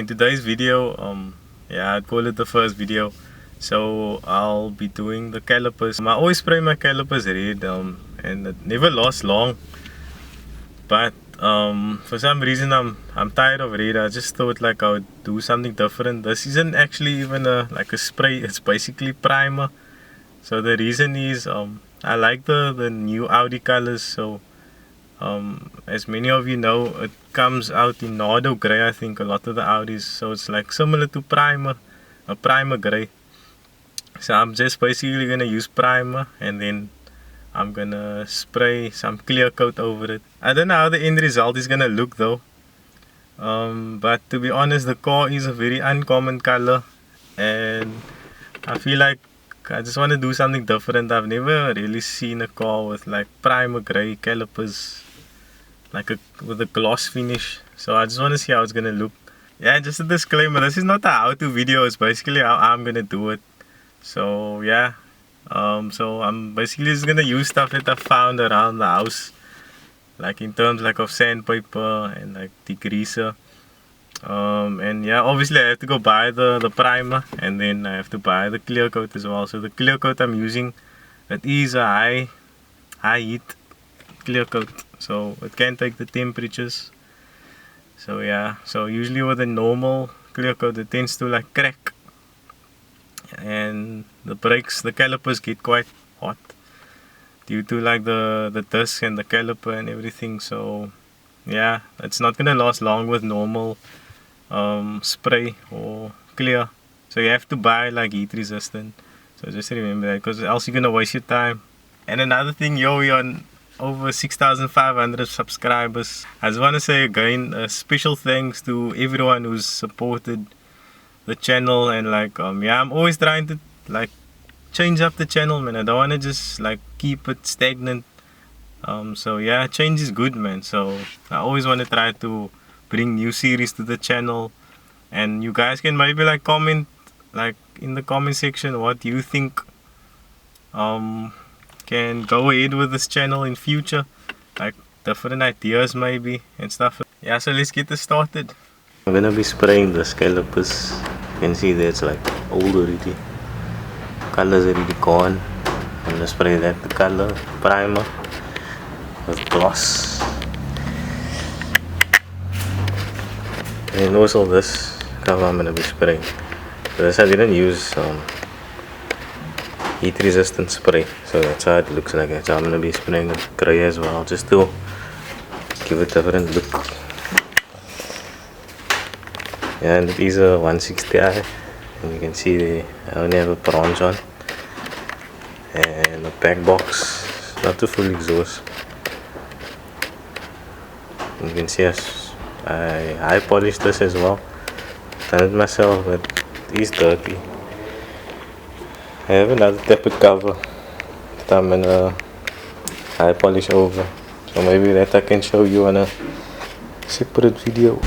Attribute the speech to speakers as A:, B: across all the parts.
A: in today's video, yeah, I'd call it the first video. So I'll be doing the calipers. I always spray my calipers red, and it never lasts long. But for some reason I'm tired of red. I just thought like I would do something different. This isn't actually even like a spray. It's basically primer. So the reason is I like the new Audi colors. So as many of you know, it comes out in Nardo grey, I think, a lot of the Audis. So it's like similar to primer, a primer grey. So I'm just basically gonna use primer, and then I'm gonna spray some clear coat over it. I don't know how the end result is gonna look though. But to be honest, the car is a very uncommon color, and I feel like I just want to do something different. I've never really seen a car with like primer grey calipers, like with a gloss finish. So I just want to see how it's gonna look. Yeah, just a disclaimer, this is not a how-to video, it's basically how I'm gonna do it. So yeah, so I'm basically just gonna use stuff that I found around the house, like in terms like of sandpaper and like degreaser. And yeah, obviously I have to go buy the primer, and then I have to buy the clear coat as well. So the clear coat I'm using, it is a high heat clear coat, so it can take the temperatures. So yeah, so usually with a normal clear coat it tends to like crack, and the brakes, the calipers get quite hot due to like the disc and the caliper and everything. So yeah, it's not gonna last long with normal spray or clear. So you have to buy like heat resistant. So just remember that, because else you're gonna waste your time. And another thing, yo, we're on over 6,500 subscribers. I just want to say again, special thanks to everyone who's supported the channel. And like yeah, I'm always trying to like change up the channel, man. I don't want to just like keep it stagnant. So yeah, change is good, man. So I always want to try to bring new series to the channel, and you guys can maybe like comment like in the comment section what you think can go ahead with this channel in future, like different ideas maybe and stuff. Yeah, so let's get this started. I'm gonna be spraying the calipers. You can see that it's like old already, colors already gone. I'm gonna spray that, the color primer with gloss, and also this cover I'm gonna be spraying. For this I didn't use heat resistant spray, so that's how it looks like. So I'm gonna be spraying the grey as well, just to give it a different look. Yeah, and it is a 160i, and you can see there I only have a bronze on, and the back box, not the full exhaust. You can see I polished this as well, done it myself, but it is dirty. I have another tapered cover that I'm gonna high polish over, so maybe that I can show you on a separate video.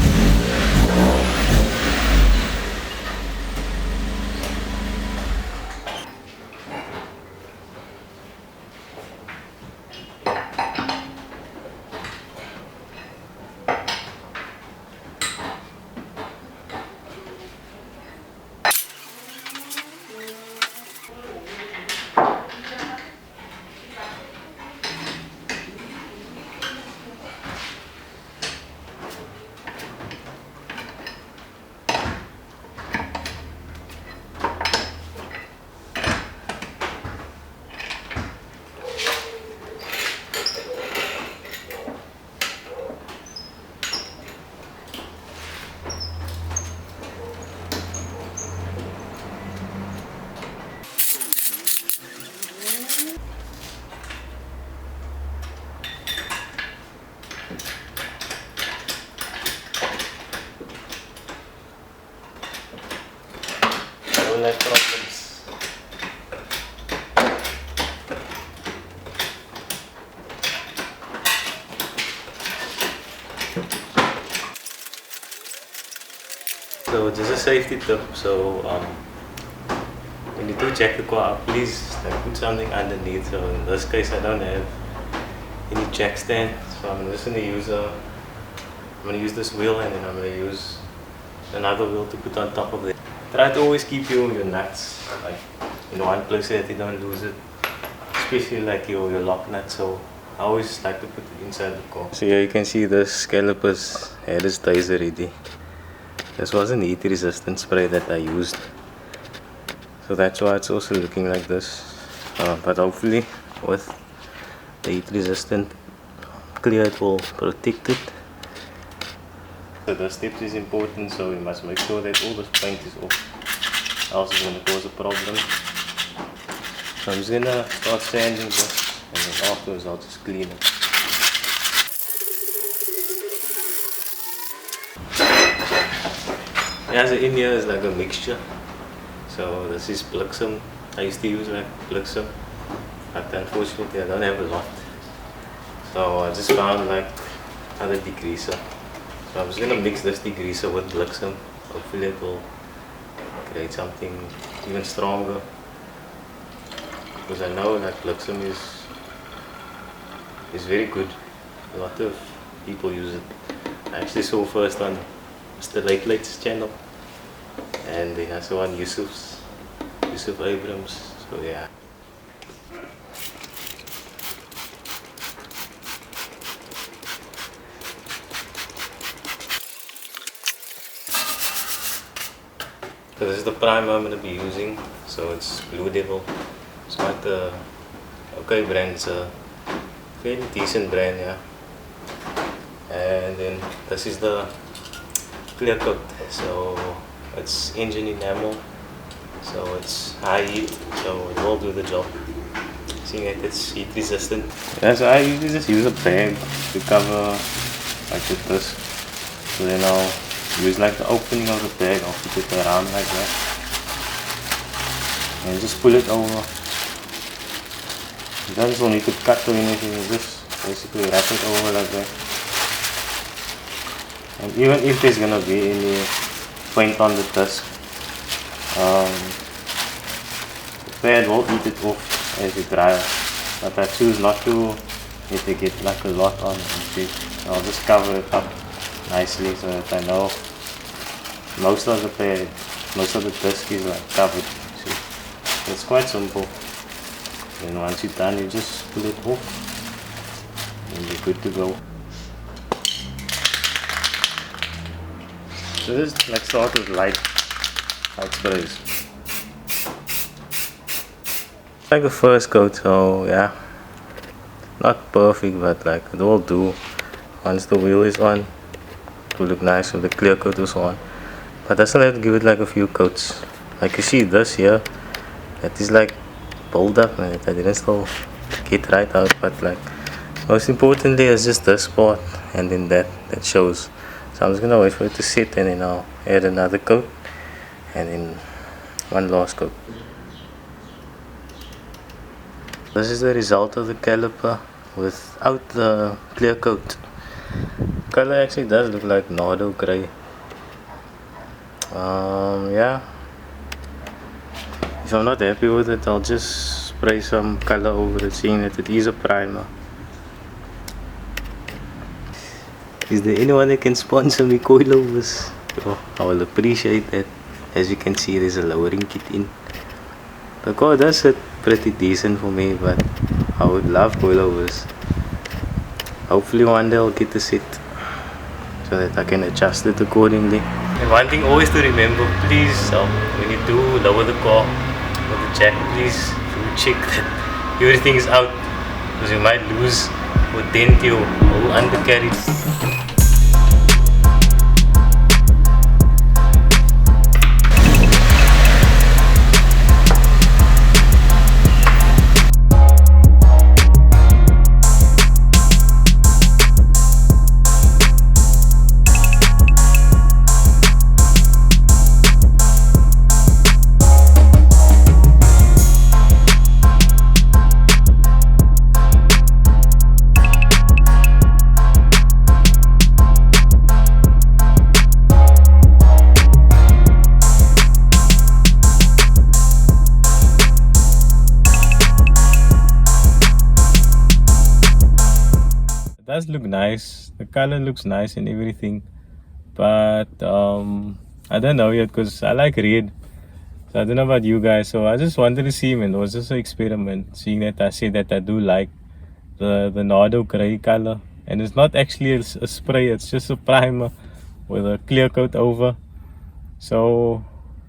A: Like problems. So just a safety tip, so when you do check the car out, please like, put something underneath. So in this case I don't have any jack stand, so I'm just gonna use this wheel, and then I'm gonna use another wheel to put on top of it. Try to always keep your nuts like in one place so that you don't lose it, especially like your lock nut. So I always like to put it inside the car. So here you can see this calipers had its days already. This wasn't heat resistant spray that I used, so that's why it's also looking like this. But hopefully with the heat resistant clear it will protect it. So the steps is important, so we must make sure that all the paint is off, else it's going to cause a problem. So I'm just going to start sanding this, and then afterwards I'll just clean it. Yeah, so in here is like a mixture. So this is Bliksem. I used to use like Bliksem, but unfortunately I don't have a lot. So I just found like other degreaser. So I'm just gonna mix this degreaser with Bliksem. Hopefully it will create something even stronger. Because I know like Bliksem is very good. A lot of people use it. I actually saw first on Mr. Late's channel, and then I saw on Yusuf Abrams. So yeah. So this is the primer I'm going to be using. So it's Blue Devil. It's quite a okay brand. It's a fairly decent brand, yeah. And then this is the clear coat. So it's engine enamel. So it's high heat. So it will do the job. Seeing that it's heat resistant. Yeah, so I usually just use a bag to cover like this. So then I'll use like the opening of the bag, I'll put it around like that and just pull it over. You don't need to cut or anything, you just basically wrap it over like that. And even if there's gonna be any paint on the disc, the pad will eat it off as it dries, but I choose not to if they get like a lot on it. I'll just cover it up nicely so that I know most of the pad, most of the disc is like covered. See? So it's quite simple. And once you're done, you just pull it off and you're good to go. So this like sort of light sprays. Like the first coat, so yeah, not perfect, but like it will do. Once the wheel is on, it will look nice with the clear coat also on. But I still have to give it like a few coats. Like you see this here, that is like pulled up, man. I didn't still get right out, but like most importantly is just this part, and then that shows. So I'm just gonna wait for it to sit, and then I'll add another coat, and then one last coat. This is the result of the caliper without the clear coat. Color actually does look like Nardo grey. Yeah, if I'm not happy with it, I'll just spray some color over it, seeing that it is a primer. Is there anyone that can sponsor me coilovers? Oh, I will appreciate that. As you can see, there's a lowering kit in. The car does sit pretty decent for me, but I would love coilovers. Hopefully one day I'll get the set so that I can adjust it accordingly. And one thing always to remember, please, when you do lower the car with the jack, please do check that everything is out, because you might lose or dent your whole undercarriage. Does look nice, the color looks nice and everything, but I don't know yet because I like red. So I don't know about you guys. So I just wanted to see, man. It was just an experiment. Seeing that I say that I do like the Nardo grey color. And it's not actually a spray. It's just a primer with a clear coat over. So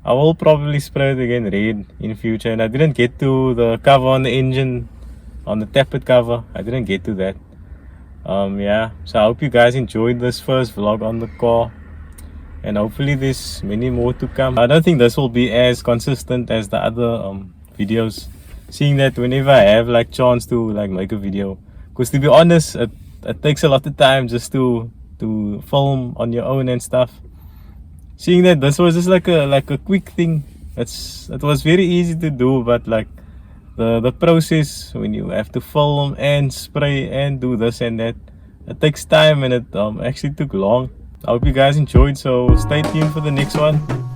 A: I will probably spray it again red in future. And I didn't get to the cover on the engine, on the tappet cover. I didn't get to that. Yeah, so I hope you guys enjoyed this first vlog on the car, and hopefully there's many more to come. I don't think this will be as consistent as the other videos, seeing that whenever I have like chance to like make a video, because to be honest, it takes a lot of time just to film on your own and stuff. Seeing that this was just like a quick thing, it was very easy to do, but like the process when you have to film and spray and do this and that, it takes time, and it actually took long. I hope you guys enjoyed, so stay tuned for the next one.